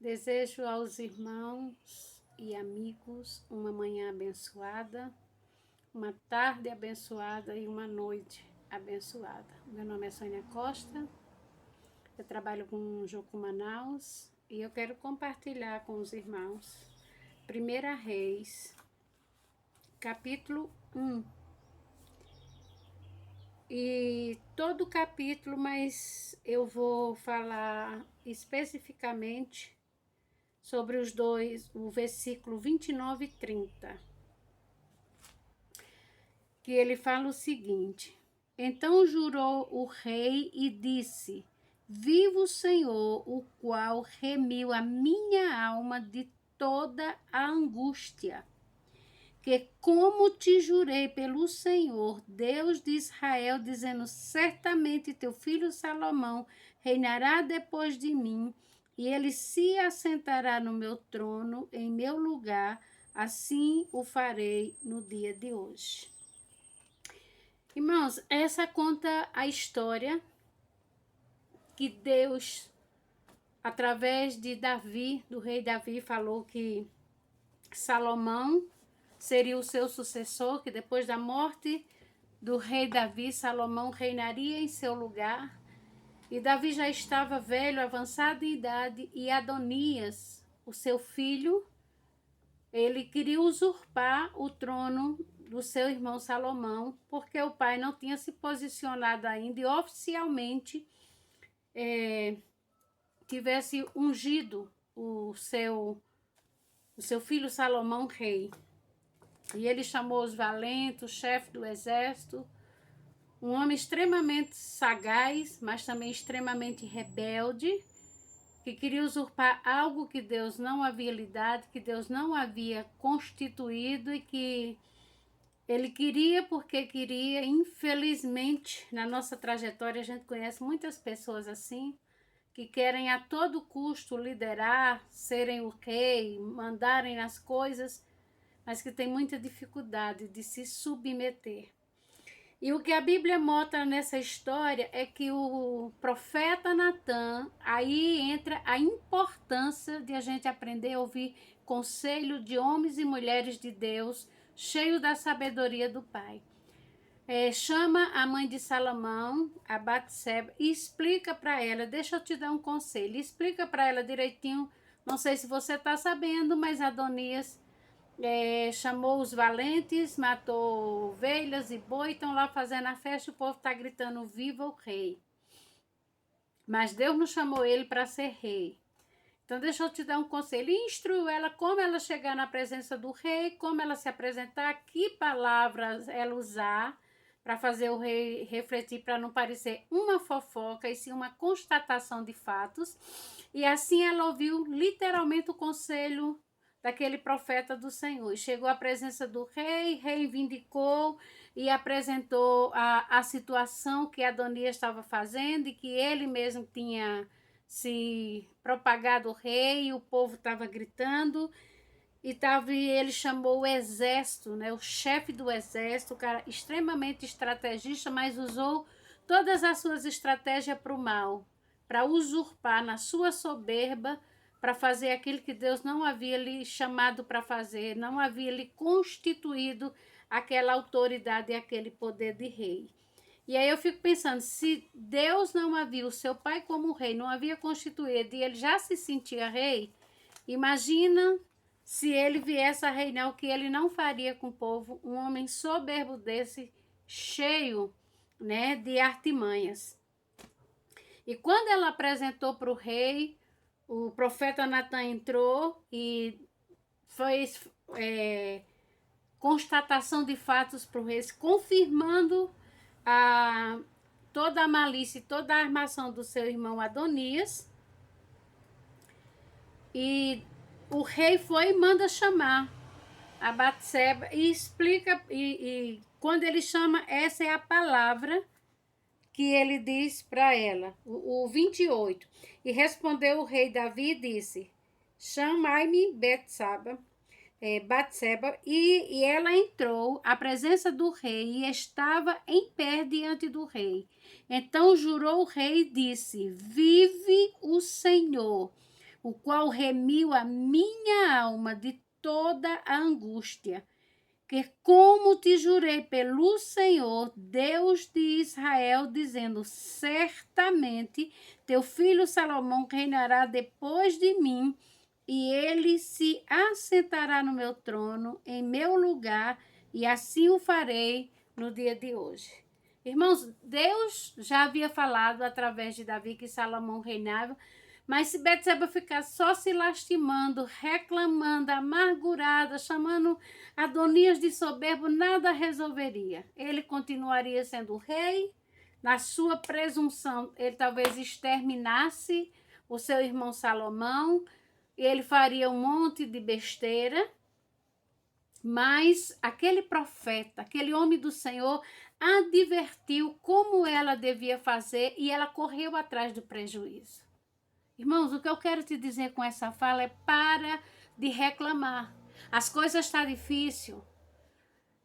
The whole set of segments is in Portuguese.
Desejo aos irmãos e amigos uma manhã abençoada, uma tarde abençoada e uma noite abençoada. Meu nome é Sônia Costa, eu trabalho com Jucu Manaus e eu quero compartilhar com os irmãos 1 Reis, capítulo 1. E todo o capítulo, mas eu vou falar especificamente sobre os dois, o versículo 29 e 30, que ele fala o seguinte: Então jurou o rei e disse: Viva o Senhor, o qual remiu a minha alma de toda a angústia, que como te jurei pelo Senhor, Deus de Israel, dizendo: certamente teu filho Salomão reinará depois de mim, e ele se assentará no meu trono, em meu lugar, assim o farei no dia de hoje. Irmãos, essa conta a história que Deus, através de Davi, do rei Davi, falou que Salomão seria o seu sucessor, que depois da morte do rei Davi, Salomão reinaria em seu lugar. E Davi já estava velho, avançado em idade, e Adonias, o seu filho, ele queria usurpar o trono do seu irmão Salomão, porque o pai não tinha se posicionado ainda e oficialmente tivesse ungido o seu filho Salomão rei. E ele chamou os valentes, o chefe do exército, um homem extremamente sagaz, mas também extremamente rebelde, que queria usurpar algo que Deus não havia lhe dado, que Deus não havia constituído e que ele queria porque queria. Infelizmente, na nossa trajetória, a gente conhece muitas pessoas assim, que querem a todo custo liderar, serem o rei, mandarem nas coisas, mas que tem muita dificuldade de se submeter. E o que a Bíblia mostra nessa história é que o profeta Natã, aí entra a importância de a gente aprender a ouvir conselho de homens e mulheres de Deus, cheio da sabedoria do Pai. Chama a mãe de Salomão, a Batseba, e explica para ela, deixa eu te dar um conselho, explica para ela direitinho, não sei se você está sabendo, mas Adonias chamou os valentes, matou ovelhas e boi, estão lá fazendo a festa, o povo está gritando, viva o rei. Mas Deus não chamou ele para ser rei. Então deixa eu te dar um conselho. E instruiu ela como ela chegar na presença do rei, como ela se apresentar, que palavras ela usar para fazer o rei refletir, para não parecer uma fofoca, e sim uma constatação de fatos. E assim ela ouviu literalmente o conselho daquele profeta do Senhor. E chegou à presença do rei, reivindicou e apresentou a situação que Adonias estava fazendo e que ele mesmo tinha se propagado o rei, o povo estava gritando, e ele chamou o exército, né, o chefe do exército, o cara extremamente estrategista, mas usou todas as suas estratégias para o mal, para usurpar na sua soberba, para fazer aquilo que Deus não havia lhe chamado para fazer, não havia lhe constituído aquela autoridade e aquele poder de rei. E aí eu fico pensando, se Deus não havia o seu pai como rei, não havia constituído e ele já se sentia rei, imagina se ele viesse a reinar, o que ele não faria com o povo, um homem soberbo desse, cheio, né, de artimanhas. E quando ela apresentou para o rei, o profeta Natã entrou e fez constatação de fatos para o rei, confirmando toda a malícia e toda a armação do seu irmão Adonias. E o rei foi e manda chamar a Batseba e explica, e quando ele chama, essa é a palavra que ele diz para ela, o 28. E respondeu o rei Davi e disse: chamai-me Batseba, e ela entrou à presença do rei e estava em pé diante do rei. Então jurou o rei e disse: vive o Senhor, o qual remiu a minha alma de toda a angústia. Que como te jurei pelo Senhor, Deus de Israel, dizendo, certamente teu filho Salomão reinará depois de mim, e ele se assentará no meu trono, em meu lugar, e assim o farei no dia de hoje. Irmãos, Deus já havia falado através de Davi que Salomão reinava, mas se Betseba ficar só se lastimando, reclamando, amargurada, chamando Adonias de soberbo, nada resolveria. Ele continuaria sendo rei. Na sua presunção, ele talvez exterminasse o seu irmão Salomão, e ele faria um monte de besteira. Mas aquele profeta, aquele homem do Senhor, advertiu como ela devia fazer e ela correu atrás do prejuízo. Irmãos, o que eu quero te dizer com essa fala é para de reclamar. As coisas estão difíceis.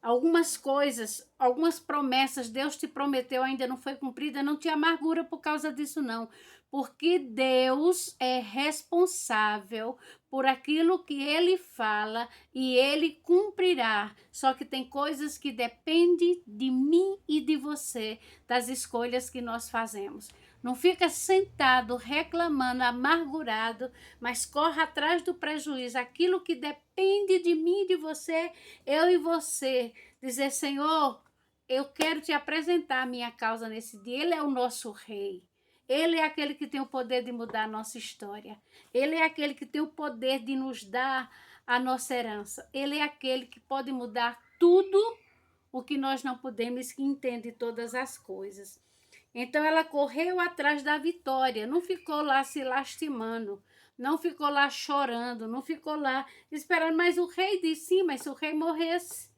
Algumas coisas, algumas promessas Deus te prometeu ainda não foi cumprida, não te amargura por causa disso não, porque Deus é responsável por aquilo que Ele fala e Ele cumprirá. Só que tem coisas que dependem de mim e de você, das escolhas que nós fazemos. Não fica sentado, reclamando, amargurado, mas corra atrás do prejuízo. Aquilo que depende de mim e de você, eu e você. Dizer, Senhor, eu quero te apresentar a minha causa nesse dia. Ele é o nosso rei. Ele é aquele que tem o poder de mudar a nossa história. Ele é aquele que tem o poder de nos dar a nossa herança. Ele é aquele que pode mudar tudo o que nós não podemos, que entende todas as coisas. Então ela correu atrás da vitória, não ficou lá se lastimando, não ficou lá chorando, não ficou lá esperando. Mas o rei disse, sim, mas se o rei morresse,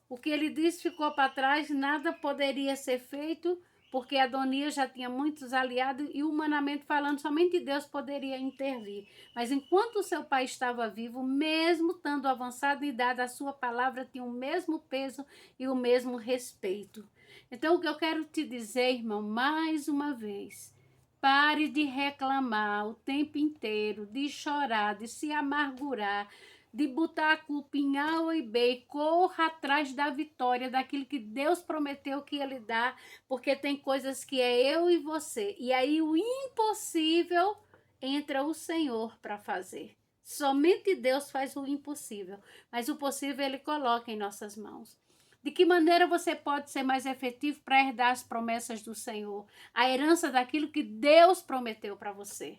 o que ele disse ficou para trás, nada poderia ser feito, porque Adonias já tinha muitos aliados e, humanamente falando, somente Deus poderia intervir. Mas enquanto o seu pai estava vivo, mesmo estando avançado em idade, a sua palavra tinha o mesmo peso e o mesmo respeito. Então, o que eu quero te dizer, irmão, mais uma vez, pare de reclamar o tempo inteiro, de chorar, de se amargurar, de botar a culpa em A e B, corra atrás da vitória, daquilo que Deus prometeu que Ele dá, porque tem coisas que é eu e você, e aí o impossível entra o Senhor para fazer. Somente Deus faz o impossível, mas o possível Ele coloca em nossas mãos. De que maneira você pode ser mais efetivo para herdar as promessas do Senhor, a herança daquilo que Deus prometeu para você?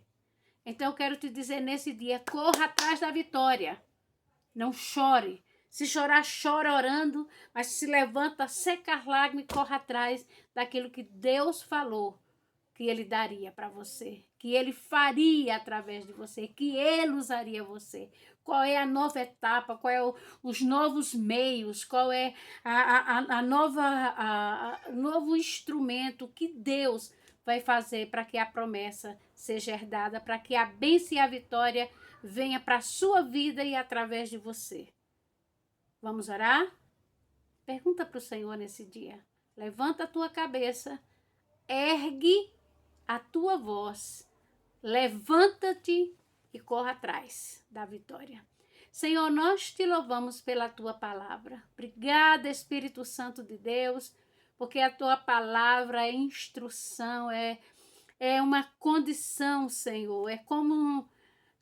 Então eu quero te dizer nesse dia, corra atrás da vitória. Não chore. Se chorar, chora orando, mas se levanta, seca as lágrimas e corre atrás daquilo que Deus falou que Ele daria para você, que Ele faria através de você, que Ele usaria você. Qual é a nova etapa, qual é os novos meios, qual é novo instrumento que Deus vai fazer para que a promessa seja herdada, para que a bênção e a vitória venha para a sua vida e através de você. Vamos orar? Pergunta para o Senhor nesse dia. Levanta a tua cabeça, ergue a tua voz, levanta-te e corra atrás da vitória. Senhor, nós te louvamos pela tua palavra. Obrigada, Espírito Santo de Deus, porque a tua palavra é instrução, é uma condição, Senhor. É como,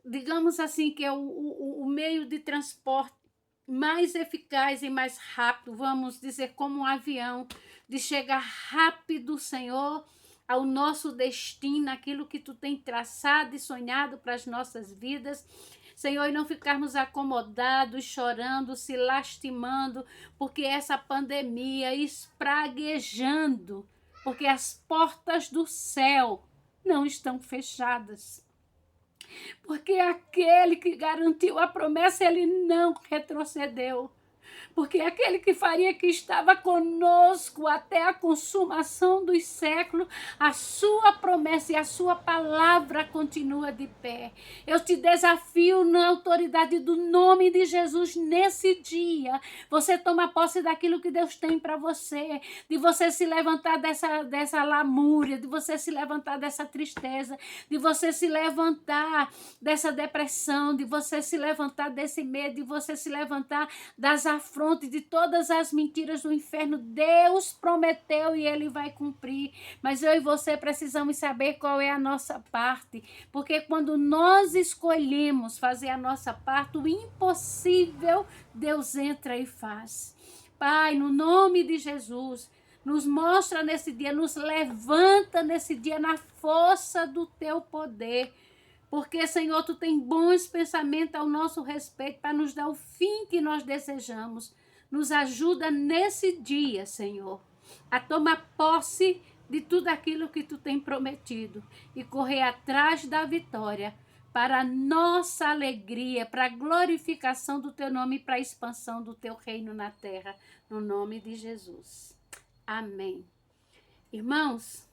digamos assim, que é o meio de transporte mais eficaz e mais rápido, vamos dizer, como um avião, de chegar rápido, Senhor, ao nosso destino, aquilo que tu tem traçado e sonhado para as nossas vidas. Senhor, e não ficarmos acomodados, chorando, se lastimando, porque essa pandemia espraguejando, porque as portas do céu não estão fechadas. Porque aquele que garantiu a promessa, ele não retrocedeu. porque aquele que faria que estava conosco até a consumação dos séculos, a sua promessa e a sua palavra continua de pé. Eu te desafio na autoridade do nome de Jesus nesse dia. Você toma posse daquilo que Deus tem para você, de você se levantar dessa lamúria, de você se levantar dessa tristeza, de você se levantar dessa depressão, de você se levantar desse medo, de você se levantar das afrontas, de todas as mentiras do inferno. Deus prometeu e Ele vai cumprir. Mas eu e você precisamos saber qual é a nossa parte, porque quando nós escolhemos fazer a nossa parte, o impossível Deus entra e faz. Pai, no nome de Jesus, nos mostra nesse dia, nos levanta nesse dia na força do teu poder. Porque, Senhor, tu tem bons pensamentos ao nosso respeito para nos dar o fim que nós desejamos. Nos ajuda nesse dia, Senhor, a tomar posse de tudo aquilo que tu tem prometido e correr atrás da vitória para a nossa alegria, para a glorificação do teu nome e para a expansão do teu reino na terra, no nome de Jesus. Amém. Irmãos,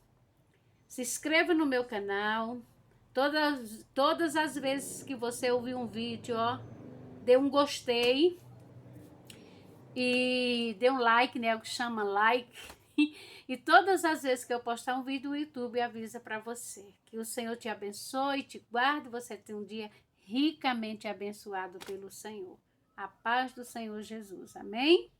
se inscreva no meu canal. Todas as vezes que você ouvir um vídeo, ó, dê um gostei e dê um like, né? O que chama like. E todas as vezes que eu postar um vídeo, o YouTube avisa para você. Que o Senhor te abençoe, te guarde, você tenha um dia ricamente abençoado pelo Senhor. A paz do Senhor Jesus. Amém?